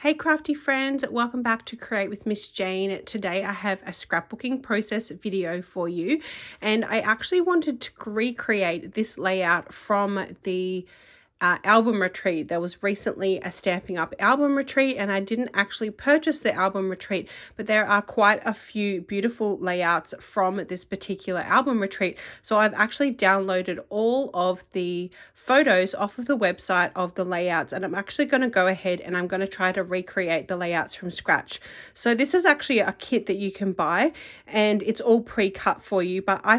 Hey crafty friends, welcome back to Create with Miss Jane. Today I have a scrapbooking process video for you, and I actually wanted to recreate this layout from the album retreat. There was recently a Stampin' Up album retreat, and I didn't actually purchase the album retreat, but there are quite a few beautiful layouts from this particular album retreat. So I've actually downloaded all of the photos off of the website of the layouts, and I'm actually going to go ahead and I'm going to try to recreate the layouts from scratch. So this is actually a kit that you can buy, and it's all pre-cut for you, but I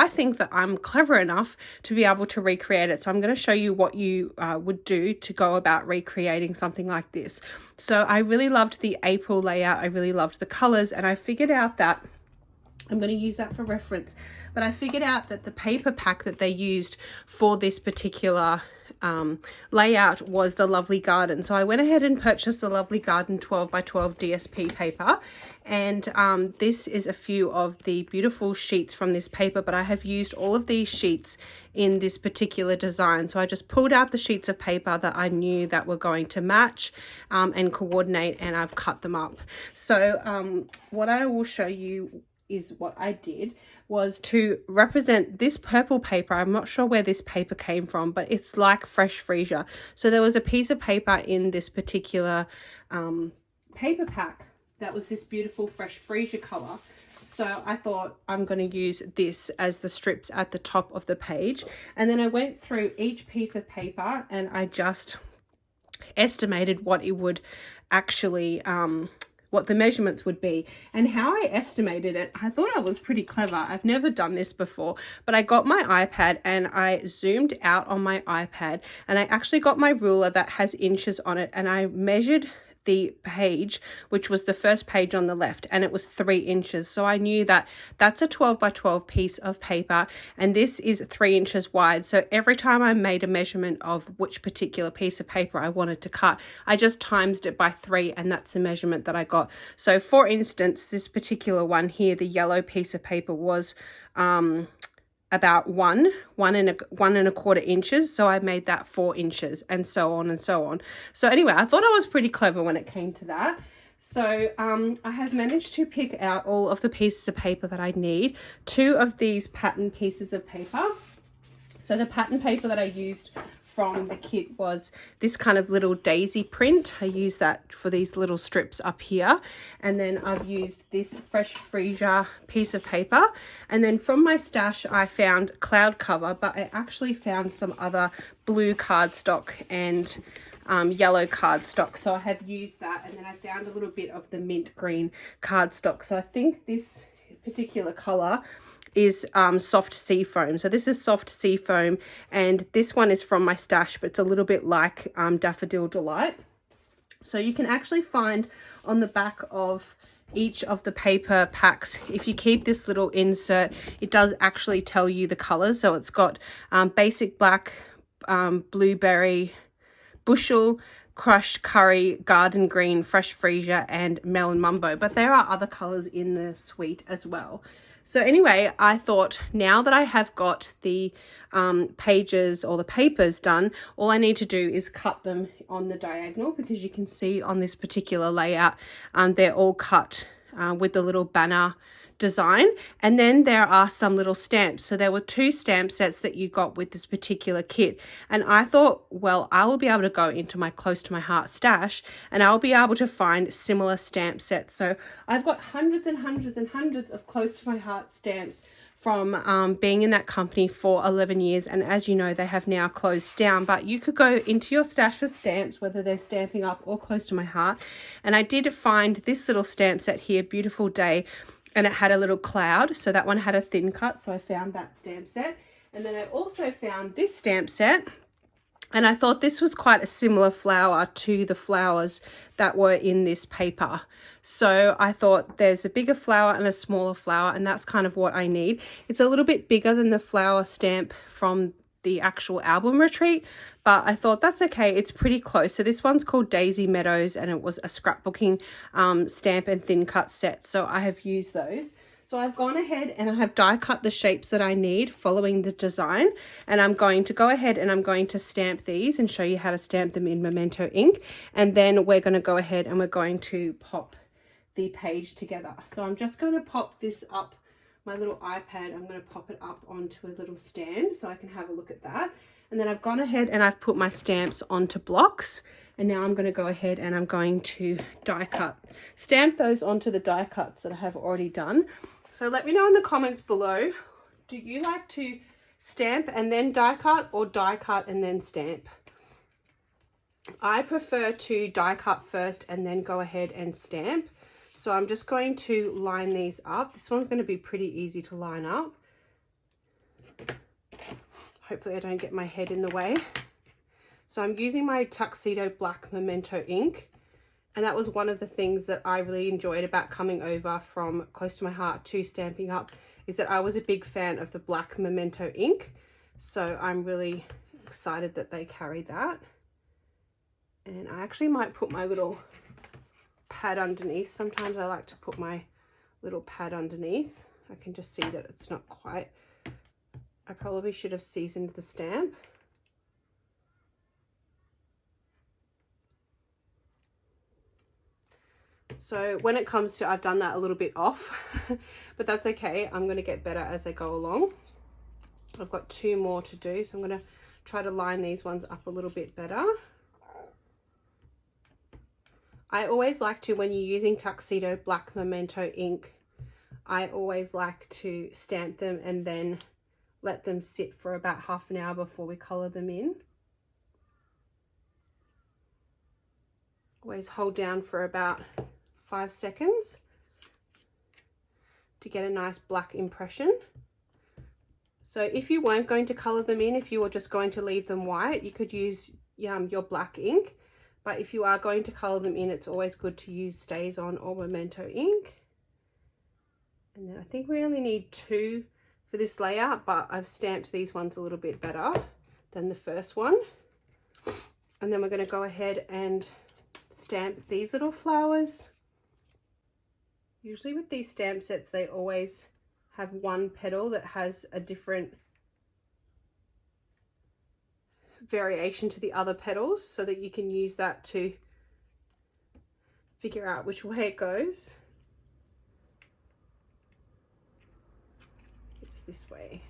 think that I'm clever enough to be able to recreate it. So I'm going to show you what you would do to go about recreating something like this. So I really loved the April layout. I really loved the colors, and I figured out that I'm going to use that for reference, but I figured out that the paper pack that they used for this particular layout was the Lovely Garden. So I went ahead and purchased the Lovely Garden 12 by 12 DSP paper, and this is a few of the beautiful sheets from this paper, but I have used all of these sheets in this particular design. So I just pulled out the sheets of paper that I knew that were going to match and coordinate, and I've cut them up. So what I will show you is what I did was to represent this purple paper. I'm not sure where this paper came from, but it's like fresh freesia. So there was a piece of paper in this particular paper pack that was this beautiful fresh freesia color. So I thought I'm going to use this as the strips at the top of the page. And then I went through each piece of paper and I just estimated what it would actually what the measurements would be. And how I estimated it, I thought I was pretty clever. I've never done this before, but I got my iPad and I zoomed out on my iPad, and I actually got my ruler that has inches on it, and I measured the page, which was the first page on the left, and it was 3 inches. So I knew that that's a 12 by 12 piece of paper, and this is 3 inches wide. So every time I made a measurement of which particular piece of paper I wanted to cut, I just times it by 3, and that's the measurement that I got. So for instance, this particular one here, the yellow piece of paper was about one and a quarter inches, so I made that 4 inches, and so on and so on. So anyway, I thought I was pretty clever when it came to that. So I have managed to pick out all of the pieces of paper that I need. 2 of these pattern pieces of paper. So the pattern paper that I used from the kit was this kind of little daisy print. I used that for these little strips up here, and then I've used this fresh freesia piece of paper, and then from my stash I found cloud cover, but I actually found some other blue cardstock and yellow cardstock, so I have used that, and then I found a little bit of the mint green cardstock. So I think this particular color is soft sea foam. So this is soft sea foam, and this one is from my stash, but it's a little bit like Daffodil Delight. So you can actually find on the back of each of the paper packs, if you keep this little insert, it does actually tell you the colors. So it's got basic black, blueberry, bushel, crushed curry, garden green, fresh freesia, and melon mumbo, but there are other colors in the suite as well. So anyway, I thought now that I have got the pages or the papers done, all I need to do is cut them on the diagonal, because you can see on this particular layout, they're all cut with the little banner design, and then there are some little stamps. So there were 2 stamp sets that you got with this particular kit, and I thought, well, I will be able to go into my close to my heart stash and I'll be able to find similar stamp sets. So I've got hundreds and hundreds and hundreds of close to my heart stamps from being in that company for 11 years, and as you know, they have now closed down, but you could go into your stash of stamps, whether they're Stampin' Up or close to my heart. And I did find this little stamp set here, Beautiful Day, and it had a little cloud, so that one had a thin cut, so I found that stamp set. And then I also found this stamp set, and I thought this was quite a similar flower to the flowers that were in this paper. So I thought there's a bigger flower and a smaller flower, and that's kind of what I need. It's a little bit bigger than the flower stamp from the actual album retreat, but I thought that's okay, it's pretty close. So this one's called Daisy Meadows, and it was a scrapbooking stamp and thin cut set, so I have used those. So I've gone ahead and I have die cut the shapes that I need following the design, and I'm going to go ahead and I'm going to stamp these and show you how to stamp them in Memento ink, and then we're going to go ahead and we're going to pop the page together. So I'm just going to pop this up, my little iPad, I'm going to pop it up onto a little stand so I can have a look at that. And then I've gone ahead and I've put my stamps onto blocks, and now I'm going to go ahead and I'm going to die cut, stamp those onto the die cuts that I have already done. So let me know in the comments below, do you like to stamp and then die cut, or die cut and then stamp? I prefer to die cut first and then go ahead and stamp. So I'm just going to line these up. This one's going to be pretty easy to line up. Hopefully I don't get my head in the way. So I'm using my Tuxedo black Memento ink. And that was one of the things that I really enjoyed about coming over from Close to My Heart to Stampin' Up, is that I was a big fan of the black Memento ink. So I'm really excited that they carry that. And I actually might put my little pad underneath. Sometimes I like to put my little pad underneath. I can just see that it's not quite. I probably should have seasoned the stamp. So when it comes to, I've done that a little bit off, but that's okay. I'm going to get better as I go along. I've got 2 more to do, so I'm going to try to line these ones up a little bit better. I always like to, when you're using Tuxedo black Memento ink, I always like to stamp them and then let them sit for about half an hour before we colour them in. Always hold down for about 5 seconds to get a nice black impression. So if you weren't going to colour them in, if you were just going to leave them white, you could use your black ink. But if you are going to colour them in, it's always good to use Stays On or Memento ink. And then I think we only need 2 for this layout, but I've stamped these ones a little bit better than the first one. And then we're going to go ahead and stamp these little flowers. Usually with these stamp sets, they always have one petal that has a different variation to the other petals, so that you can use that to figure out which way it goes. It's this way.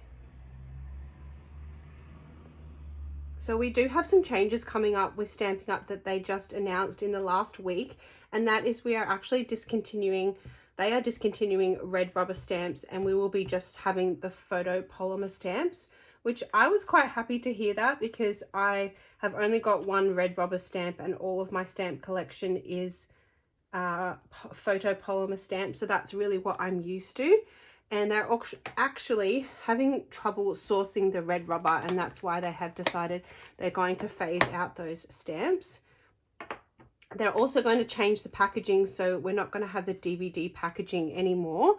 So we do have some changes coming up with Stampin' Up that they just announced in the last week, and that is we are actually discontinuing, they are discontinuing red rubber stamps, and we will be just having the photo polymer stamps, which I was quite happy to hear that, because I have only got 1 red rubber stamp and all of my stamp collection is photo polymer stamps. So that's really what I'm used to. And they're actually having trouble sourcing the red rubber, and that's why they have decided they're going to phase out those stamps. They're also going to change the packaging, so we're not going to have the DVD packaging anymore.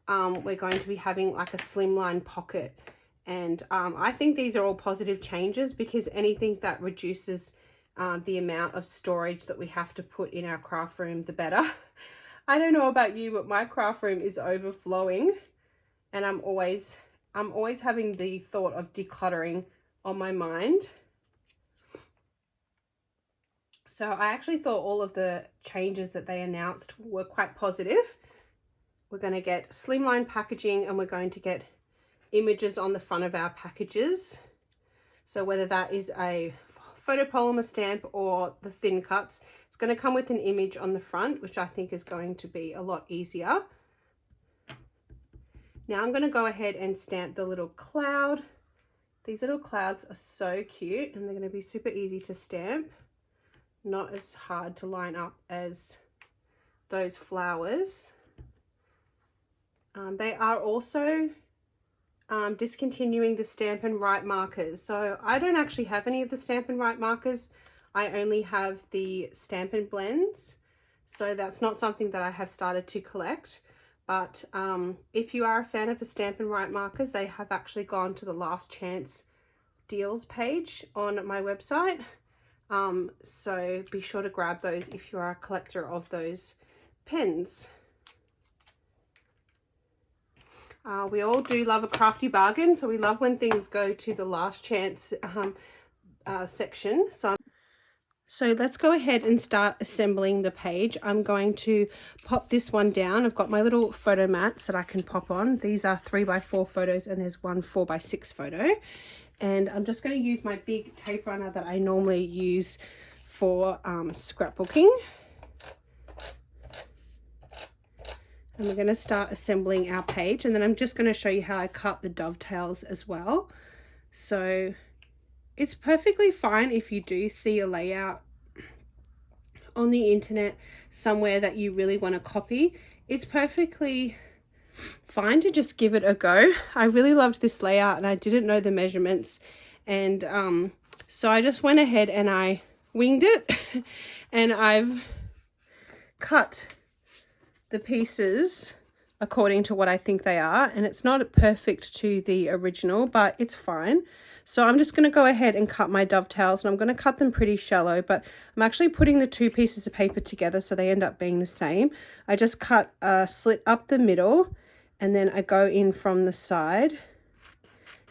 We're going to be having like a slimline pocket. And I think these are all positive changes, because anything that reduces the amount of storage that we have to put in our craft room, the better. I don't know about you, but my craft room is overflowing, and I'm always having the thought of decluttering on my mind. So I actually thought all of the changes that they announced were quite positive. We're going to get slimline packaging, and we're going to get images on the front of our packages. So whether that is a photopolymer stamp or the thin cuts, it's going to come with an image on the front, which I think is going to be a lot easier. Now I'm going to go ahead and stamp the little cloud. These little clouds are so cute, and they're going to be super easy to stamp. Not as hard to line up as those flowers. They are also discontinuing the Stampin' Write markers. So I don't actually have any of the Stampin' Write markers. I only have the Stampin' Blends. So that's not something that I have started to collect. But if you are a fan of the Stampin' Write markers, they have actually gone to the last chance deals page on my website. So be sure to grab those if you are a collector of those pens. We all do love a crafty bargain, so we love when things go to the last chance section. So let's go ahead and start assembling the page. I'm going to pop this one down. I've got my little photo mats that I can pop on. These are 3x4 photos and there's one 4x6 photo. And I'm just going to use my big tape runner that I normally use for scrapbooking. And we're going to start assembling our page, and then I'm just going to show you how I cut the dovetails as well. So it's perfectly fine if you do see a layout on the internet somewhere that you really want to copy. It's perfectly fine to just give it a go. I really loved this layout and I didn't know the measurements, and so I just went ahead and I winged it and I've cut the pieces according to what I think they are, and it's not perfect to the original, but it's fine. So I'm just going to go ahead and cut my dovetails, and I'm going to cut them pretty shallow, but I'm actually putting the two pieces of paper together so they end up being the same. I just cut a slit up the middle and then I go in from the side.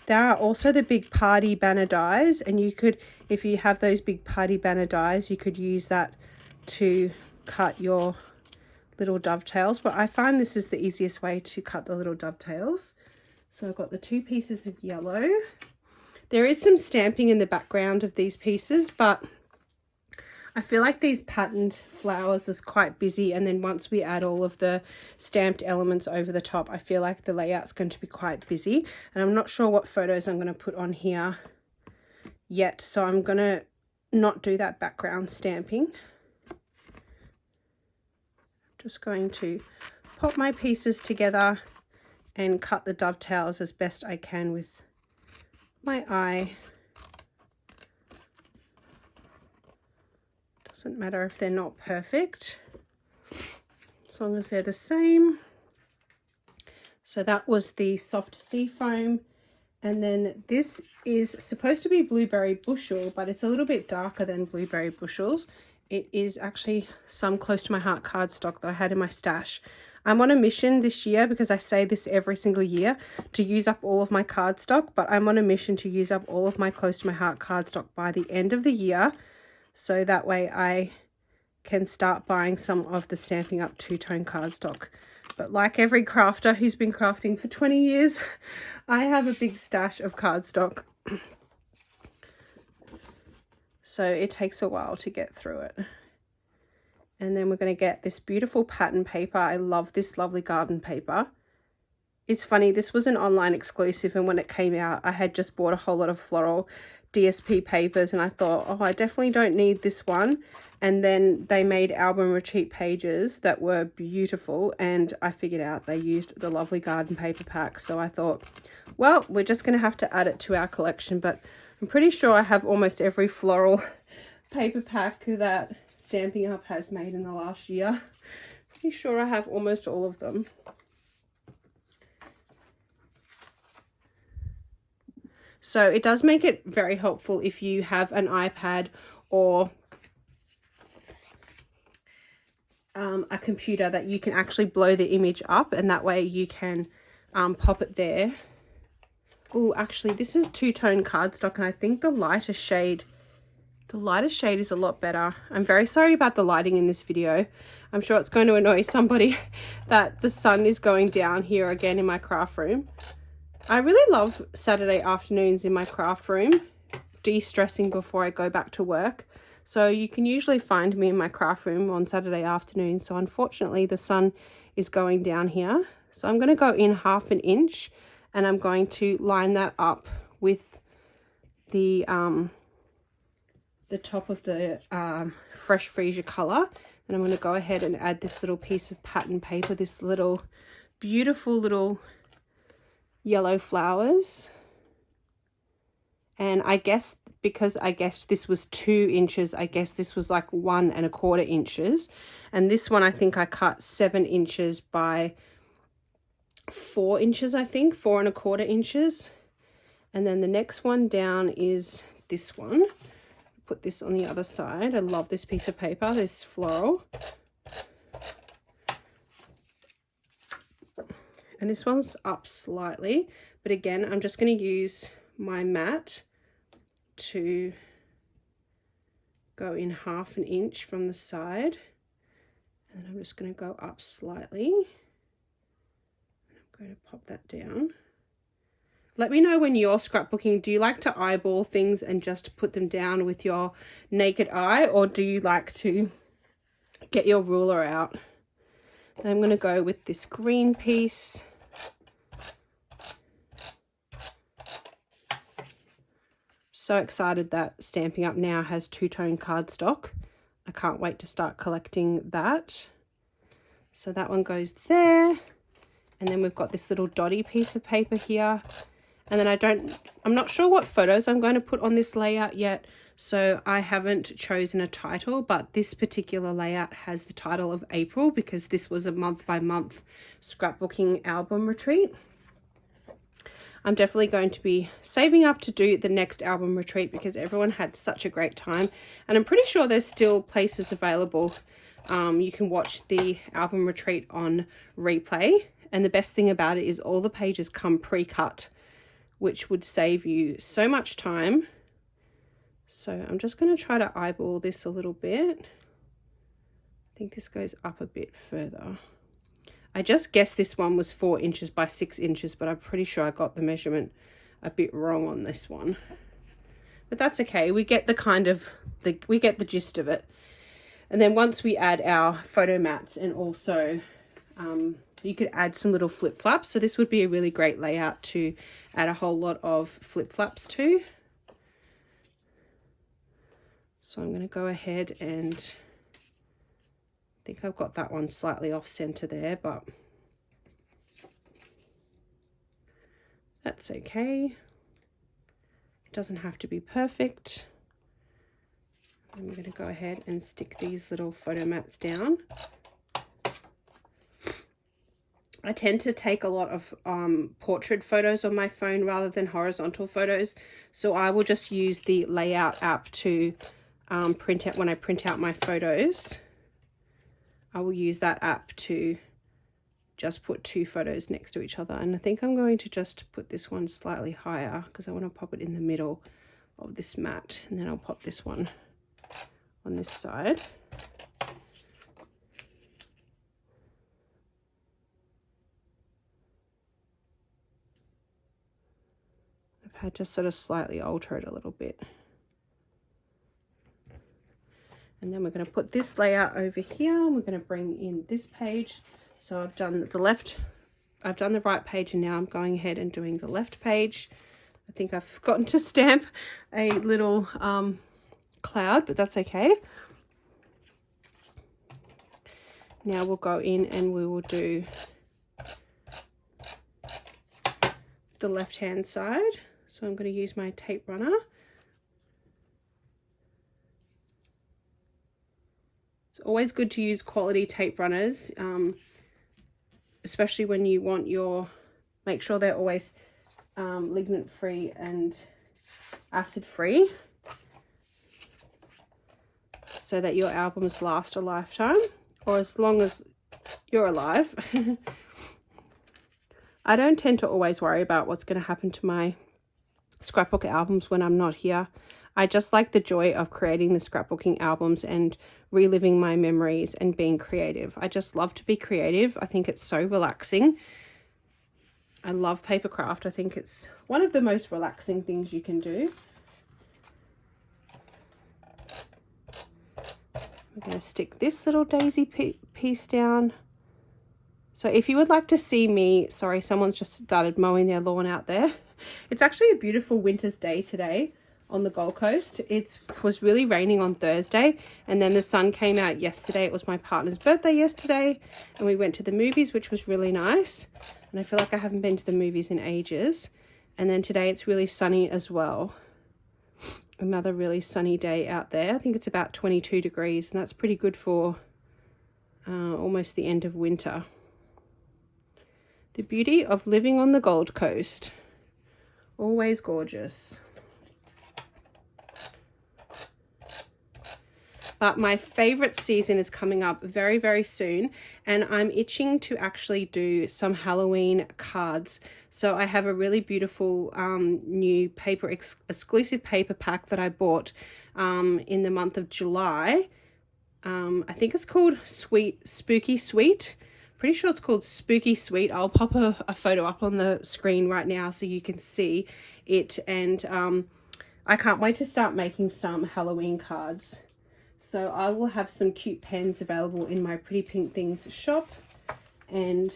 There are also the big party banner dies, and you could, if you have those big party banner dies, you could use that to cut your little dovetails, but I find this is the easiest way to cut the little dovetails. So I've got the two pieces of yellow. There is some stamping in the background of these pieces, but I feel like these patterned flowers is quite busy, and then once we add all of the stamped elements over the top, I feel like the layout's going to be quite busy, and I'm not sure what photos I'm going to put on here yet, so I'm going to not do that background stamping. Just going to pop my pieces together and cut the dovetails as best I can with my eye. Doesn't matter if they're not perfect, as long as they're the same. So that was the soft sea foam, and then this is supposed to be blueberry bushel, but it's a little bit darker than blueberry bushels. It is actually some close to my heart cardstock that I had in my stash. I'm on a mission this year, because I say this every single year, to use up all of my cardstock, but I'm on a mission to use up all of my close to my heart cardstock by the end of the year, so that way I can start buying some of the Stampin' Up two-tone cardstock. But like every crafter who's been crafting for 20 years, I have a big stash of cardstock. So it takes a while to get through it. And then we're going to get this beautiful pattern paper. I love this lovely garden paper. It's funny, this was an online exclusive, and when it came out, I had just bought a whole lot of floral DSP papers, and I thought, oh, I definitely don't need this one. And then they made album retreat pages that were beautiful, and I figured out they used the lovely garden paper pack. So I thought, well, we're just going to have to add it to our collection, but I'm pretty sure I have almost every floral paper pack that Stampin' Up has made in the last year. Pretty sure I have almost all of them. So it does make it very helpful if you have an iPad or a computer, that you can actually blow the image up, and that way you can pop it there. Oh, actually, this is two-tone cardstock, and I think the lighter shade is a lot better. I'm very sorry about the lighting in this video. I'm sure it's going to annoy somebody that the sun is going down here again in my craft room. I really love Saturday afternoons in my craft room, de-stressing before I go back to work. So you can usually find me in my craft room on Saturday afternoon. So unfortunately, the sun is going down here. So I'm going to go in 1/2 inch. And I'm going to line that up with the top of the Fresh Freesia colour. And I'm going to go ahead and add this little piece of pattern paper, this little beautiful little yellow flowers. And I guess, because I guessed this was 2 inches, I guess this was like 1 1/4 inches. And this one, I think I cut 7 inches by 4 inches, I think, 4 1/4 inches. And then the next one down is this one. Put this on the other side. I love this piece of paper, this floral. And this one's up slightly, but again, I'm just going to use my mat to go in 1/2 inch from the side, and I'm just going to go up slightly. I'm going to pop that down. Let me know when you're scrapbooking, do you like to eyeball things and just put them down with your naked eye, or do you like to get your ruler out? Then I'm going to go with this green piece. So excited that Stampin' Up now has two-tone cardstock. I can't wait to start collecting that. So that one goes there. And then we've got this little dotty piece of paper here. And then I'm not sure what photos I'm going to put on this layout yet. So I haven't chosen a title, but this particular layout has the title of April because this was a month-by-month scrapbooking album retreat. I'm definitely going to be saving up to do the next album retreat because everyone had such a great time. And I'm pretty sure there's still places available. You can watch the album retreat on replay. And the best thing about it is all the pages come pre-cut, which would save you so much time. So I'm just going to try to eyeball this a little bit. I think this goes up a bit further. I just guessed this one was 4 inches by 6 inches, but I'm pretty sure I got the measurement a bit wrong on this one. But that's okay. We get we get the gist of it. And then once we add our photo mats, and also you could add some little flip flaps. So this would be a really great layout to add a whole lot of flip flaps to. So I'm going to go ahead and I think I've got that one slightly off center there, but that's okay. It doesn't have to be perfect. I'm going to go ahead and stick these little photo mats down. I tend to take a lot of portrait photos on my phone rather than horizontal photos, so I will just use the layout app to print out when I print out my photos. I will use that app to just put 2 photos next to each other. And I think I'm going to just put this one slightly higher because I want to pop it in the middle of this mat. And then I'll pop this one on this side. I've had to sort of slightly alter it a little bit. And then we're going to put this layout over here, and we're going to bring in this page. So I've done the right page, and now I'm going ahead and doing the left page. I think I've forgotten to stamp a little cloud, but that's okay. Now we'll go in and we will do the left hand side. So I'm going to use my tape runner. It's always good to use quality tape runners, especially when you want make sure they're always ligament free and acid free, so that your albums last a lifetime, or as long as you're alive. I don't tend to always worry about what's going to happen to my scrapbook albums when I'm not here. I just like the joy of creating the scrapbooking albums and reliving my memories and being creative. I just love to be creative. I think it's so relaxing. I love paper craft. I think it's one of the most relaxing things you can do. I'm going to stick this little daisy piece down. So if you would like to see me, sorry, someone's just started mowing their lawn out there. It's actually a beautiful winter's day today on the Gold Coast. It was really raining on Thursday, and then the sun came out yesterday. It was my partner's birthday yesterday, and we went to the movies, which was really nice. And I feel like I haven't been to the movies in ages. And then today it's really sunny as well. Another really sunny day out there. I think it's about 22 degrees, and that's pretty good for almost the end of winter. The beauty of living on the Gold Coast. Always gorgeous. But my favorite season is coming up very, very soon, and I'm itching to actually do some Halloween cards. So I have a really beautiful new paper exclusive paper pack that I bought in the month of July. I think it's called Spooky Sweet. Pretty sure it's called Spooky Sweet. I'll pop a photo up on the screen right now so you can see it. And I can't wait to start making some Halloween cards. So I will have some cute pens available in my Pretty Pink Things shop. And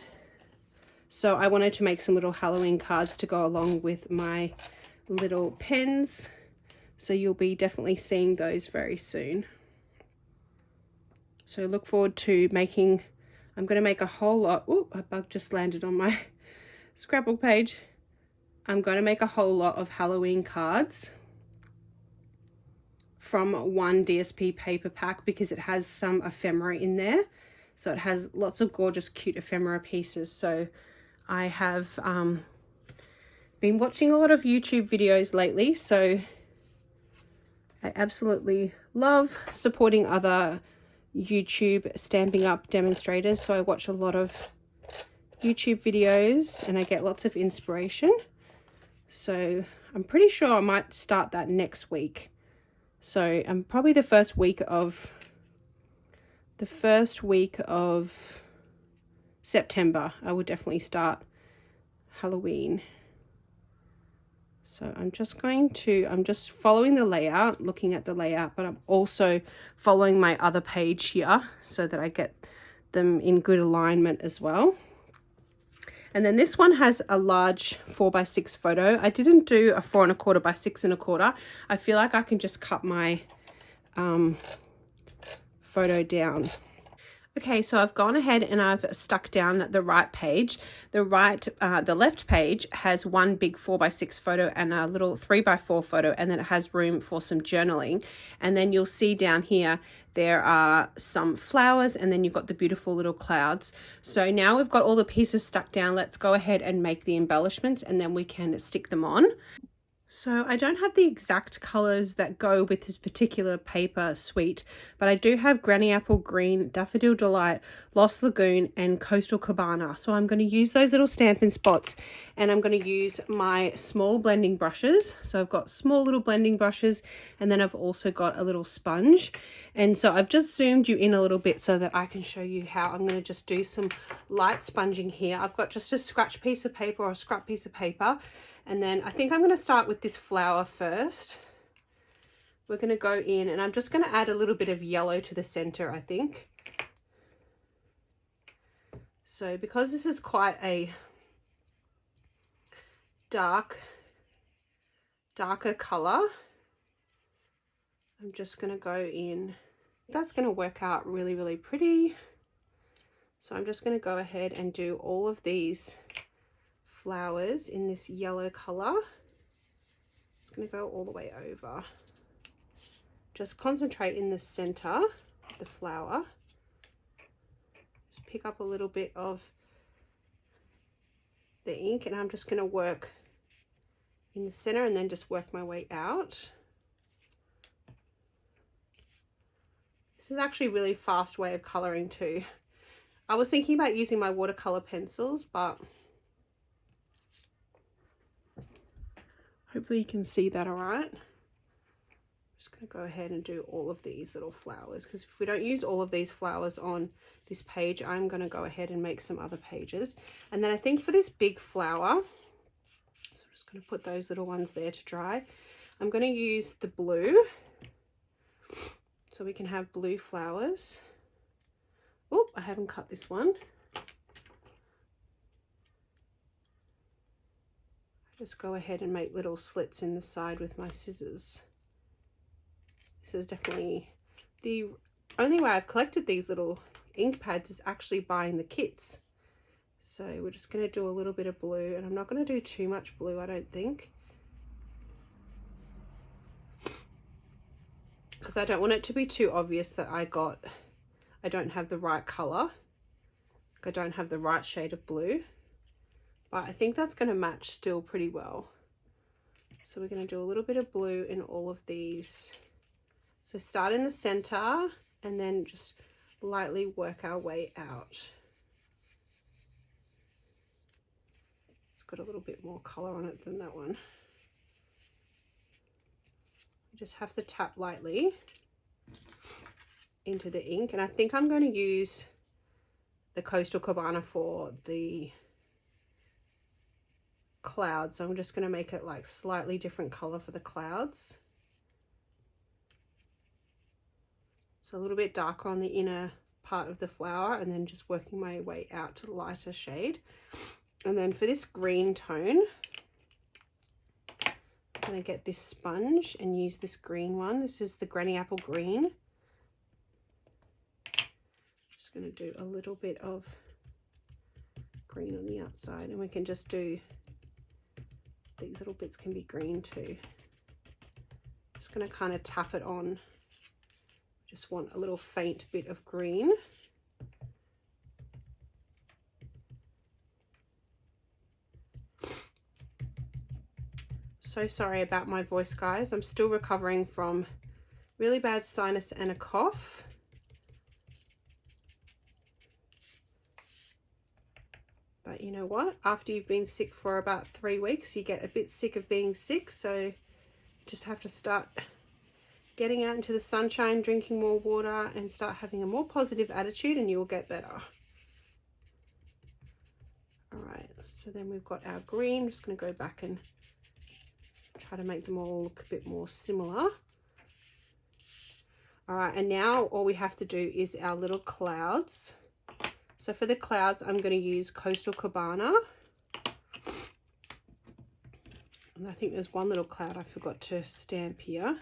so I wanted to make some little Halloween cards to go along with my little pens. So you'll be definitely seeing those very soon. So look forward to making, I'm going to make a whole lot. Oh, a bug just landed on my scrapbook page. I'm going to make a whole lot of Halloween cards from one DSP paper pack because it has some ephemera in there. So it has lots of gorgeous, cute ephemera pieces. So I have been watching a lot of YouTube videos lately. So I absolutely love supporting other YouTube Stampin' Up demonstrators. So I watch a lot of YouTube videos and I get lots of inspiration. So I'm pretty sure I might start that next week. So probably the first week of September I will definitely start Halloween. So I'm just following the layout, looking at the layout, but I'm also following my other page here so that I get them in good alignment as well. And then this one has a large 4x6 photo. I didn't do a 4 1/4 by 6 1/4. I feel like I can just cut my photo down. Okay, so I've gone ahead and I've stuck down the right page. The left page has one big 4x6 photo and a little 3x4 photo, and then it has room for some journaling. And then you'll see down here, there are some flowers, and then you've got the beautiful little clouds. So now we've got all the pieces stuck down. Let's go ahead and make the embellishments, and then we can stick them on. So I don't have the exact colors that go with this particular paper suite, but I do have Granny Apple Green, Daffodil Delight, Lost Lagoon, and Coastal Cabana. So I'm going to use those little Stampin' spots, and I'm going to use my small blending brushes. So I've got small little blending brushes, and then I've also got a little sponge. And so I've just zoomed you in a little bit so that I can show you how I'm going to just do some light sponging here. I've got just a scratch piece of paper or a scrap piece of paper. And then I think I'm going to start with this flower first. We're going to go in and I'm just going to add a little bit of yellow to the center, I think. So because this is quite a darker color, I'm just going to go in. That's going to work out really, really pretty. So I'm just going to go ahead and do all of these flowers in this yellow color. It's going to go all the way over. Just concentrate in the center of the flower. Just pick up a little bit of the ink, and I'm just going to work in the center and then just work my way out. This is actually a really fast way of coloring too. I was thinking about using my watercolor pencils, but hopefully you can see that all right. I'm just going to go ahead and do all of these little flowers, because if we don't use all of these flowers on this page, I'm going to go ahead and make some other pages. And then I think for this big flower, so I'm just going to put those little ones there to dry. I'm going to use the blue, so we can have blue flowers. Oh, I haven't cut this one. Just go ahead and make little slits in the side with my scissors. This is definitely the only way I've collected these little ink pads is actually buying the kits. So we're just going to do a little bit of blue, and I'm not going to do too much blue, I don't think, because I don't want it to be too obvious that I don't have the right color. I don't have the right shade of blue. But I think that's going to match still pretty well. So we're going to do a little bit of blue in all of these. So start in the center and then just lightly work our way out. It's got a little bit more color on it than that one. You just have to tap lightly into the ink, and I think I'm going to use the Coastal Cabana for the clouds, so I'm just going to make it like slightly different color for the clouds. So a little bit darker on the inner part of the flower, and then just working my way out to the lighter shade. And then for this green tone, I'm going to get this sponge and use this green one. This is the Granny Apple Green. Just going to do a little bit of green on the outside, and we can just do these little bits can be green too. Just going to kind of tap it on. Just want a little faint bit of green. So sorry about my voice, guys. I'm still recovering from really bad sinus and a cough. But you know what? After you've been sick for about 3 weeks, you get a bit sick of being sick. So just have to start getting out into the sunshine, drinking more water, and start having a more positive attitude, and you will get better. All right, so then we've got our green. I'm just going to go back and try to make them all look a bit more similar. All right, and now all we have to do is our little clouds. So for the clouds, I'm going to use Coastal Cabana. And I think there's one little cloud I forgot to stamp here.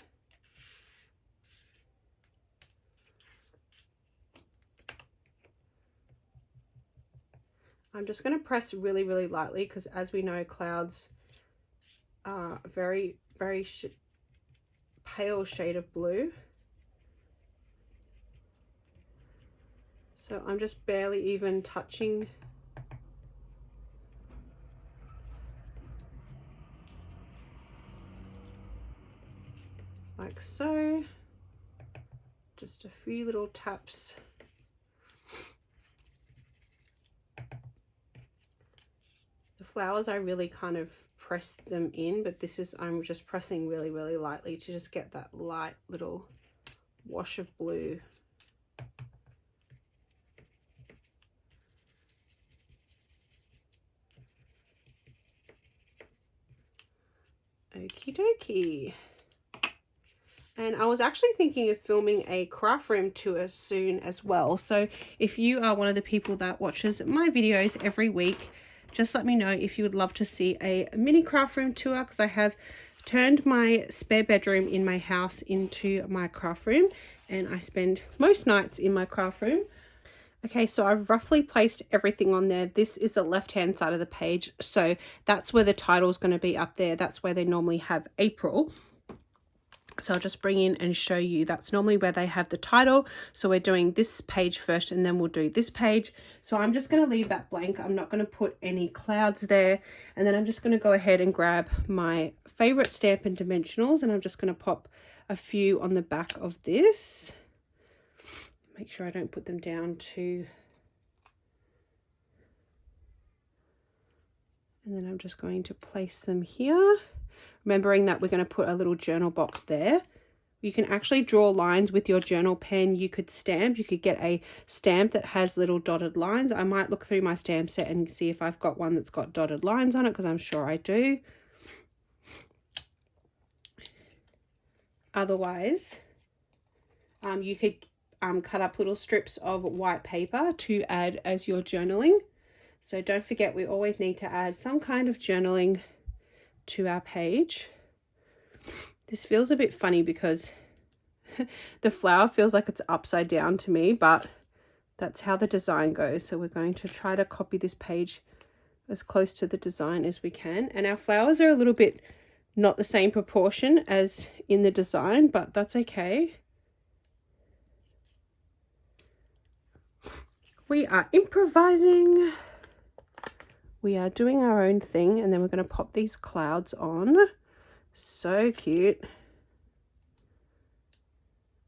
I'm just going to press really, really lightly, because as we know, clouds are very, very pale shade of blue. So I'm just barely even touching. Like so. Just a few little taps. The flowers, I really kind of press them in, but this is, I'm just pressing really, really lightly to just get that light little wash of blue. Okie dokie. And I was actually thinking of filming a craft room tour soon as well. So if you are one of the people that watches my videos every week, just let me know if you would love to see a mini craft room tour, because I have turned my spare bedroom in my house into my craft room, and I spend most nights in my craft room. Okay, so I've roughly placed everything on there. This is the left-hand side of the page, so that's where the title is going to be up there. That's where they normally have April. So I'll just bring in and show you. That's normally where they have the title. So we're doing this page first, and then we'll do this page. So I'm just going to leave that blank. I'm not going to put any clouds there. And then I'm just going to go ahead and grab my favorite Stampin Dimensionals, and I'm just going to pop a few on the back of this. Make sure I don't put them down too. And then I'm just going to place them here. Remembering that we're going to put a little journal box there. You can actually draw lines with your journal pen. You could stamp. You could get a stamp that has little dotted lines. I might look through my stamp set and see if I've got one that's got dotted lines on it, because I'm sure I do. Otherwise, you could cut up little strips of white paper to add as your journaling. So don't forget, we always need to add some kind of journaling to our page. This feels a bit funny because the flower feels like it's upside down to me, but that's how the design goes. So we're going to try to copy this page as close to the design as we can. And our flowers are a little bit not the same proportion as in the design, but that's okay. We are improvising. We are doing our own thing, and then we're going to pop these clouds on. So cute.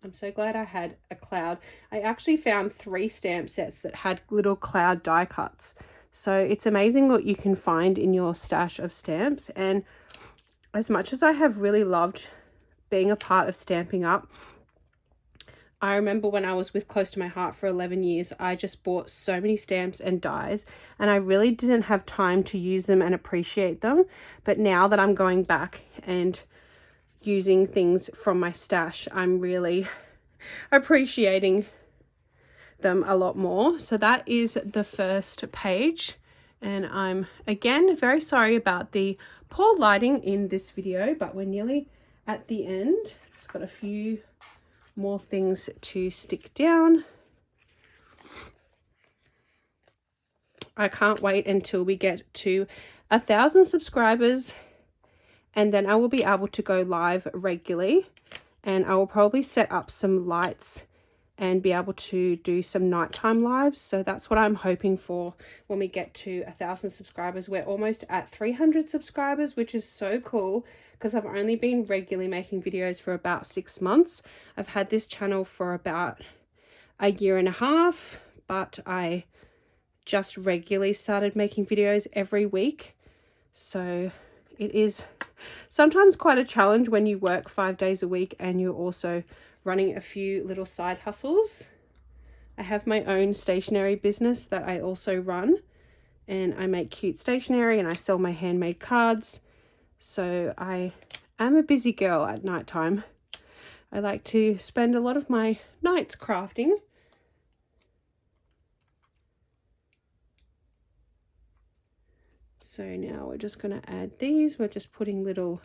I'm so glad I had a cloud. I actually found 3 stamp sets that had little cloud die cuts. So it's amazing what you can find in your stash of stamps. And as much as I have really loved being a part of Stampin' Up, I remember when I was with Close to My Heart for 11 years, I just bought so many stamps and dies, and I really didn't have time to use them and appreciate them. But now that I'm going back and using things from my stash, I'm really appreciating them a lot more. So that is the first page, and I'm again very sorry about the poor lighting in this video, but we're nearly at the end. Just got a few more things to stick down. I can't wait until we get to 1,000 subscribers, and then I will be able to go live regularly, and I will probably set up some lights and be able to do some nighttime lives. So that's what I'm hoping for when we get to 1,000 subscribers. We're almost at 300 subscribers, which is so cool, because I've only been regularly making videos for about 6 months. I've had this channel for about a year and a half, but I just regularly started making videos every week. So it is sometimes quite a challenge when you work 5 days a week and you're also running a few little side hustles. I have my own stationery business that I also run, and I make cute stationery and I sell my handmade cards. So I am a busy girl at nighttime. I like to spend a lot of my nights crafting. So now we're just going to add these. We're just putting little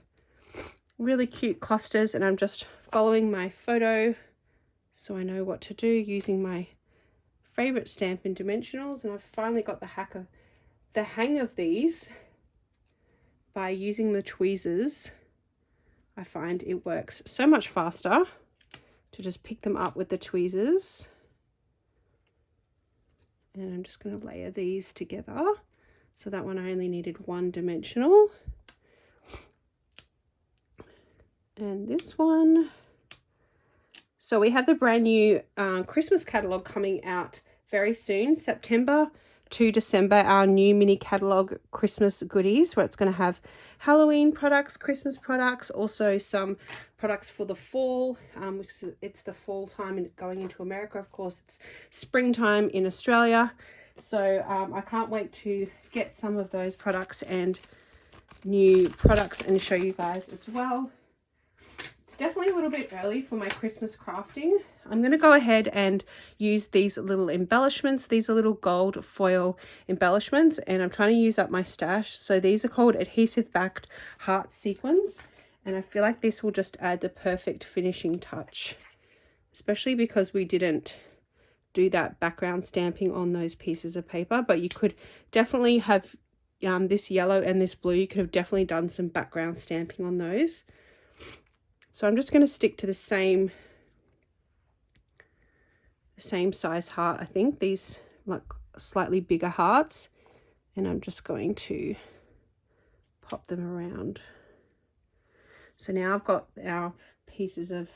really cute clusters, and I'm just following my photo so I know what to do using my favorite Stampin Dimensionals. And I've finally got the hang of these by using the tweezers. I find it works so much faster to just pick them up with the tweezers. And I'm just going to layer these together. So that one I only needed 1 dimensional. And this one. So we have the brand new Christmas catalog coming out very soon, September to December, our new mini catalog Christmas goodies, where it's going to have Halloween products, Christmas products, also some products for the fall, because it's the fall time and going into America. Of course, it's springtime in Australia. So I can't wait to get some of those products and new products and show you guys as well. It's definitely a little bit early for my Christmas crafting. I'm going to go ahead and use these little embellishments. These are little gold foil embellishments, and I'm trying to use up my stash. So these are called adhesive backed heart sequins, and I feel like this will just add the perfect finishing touch, especially because we didn't do that background stamping on those pieces of paper. But you could definitely have this yellow and this blue. You could have definitely done some background stamping on those. So I'm just going to stick to the same size heart. I think these like slightly bigger hearts, and I'm just going to pop them around. So now I've got our pieces of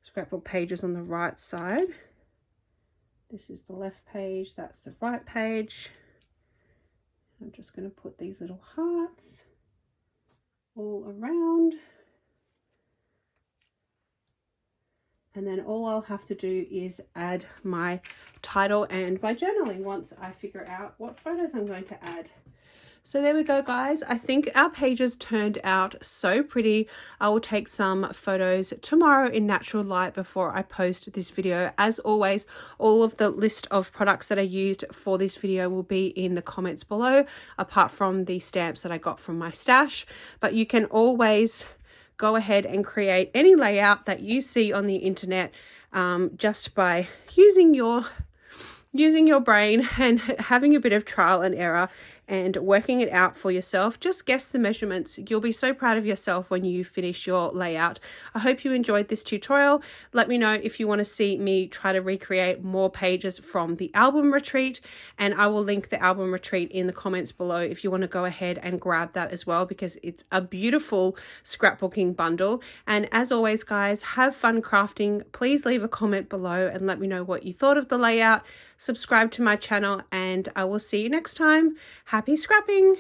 scrapbook pages on the right side. This is the left page, that's the right page. I'm just going to put these little hearts all around. And then all I'll have to do is add my title and my journaling once I figure out what photos I'm going to add. So there we go, guys. I think our pages turned out so pretty. I will take some photos tomorrow in natural light before I post this video. As always, all of the list of products that I used for this video will be in the comments below, apart from the stamps that I got from my stash. But you can always go ahead and create any layout that you see on the internet just by using your brain and having a bit of trial and error. and working it out for yourself. Just guess the measurements. You'll be so proud of yourself when you finish your layout. I hope you enjoyed this tutorial. Let me know if you want to see me try to recreate more pages from the album retreat, and I will link the album retreat in the comments below if you want to go ahead and grab that as well, because it's a beautiful scrapbooking bundle. And as always, guys, have fun crafting. Please leave a comment below and let me know what you thought of the layout. Subscribe to my channel, and I will see you next time. Happy scrapping!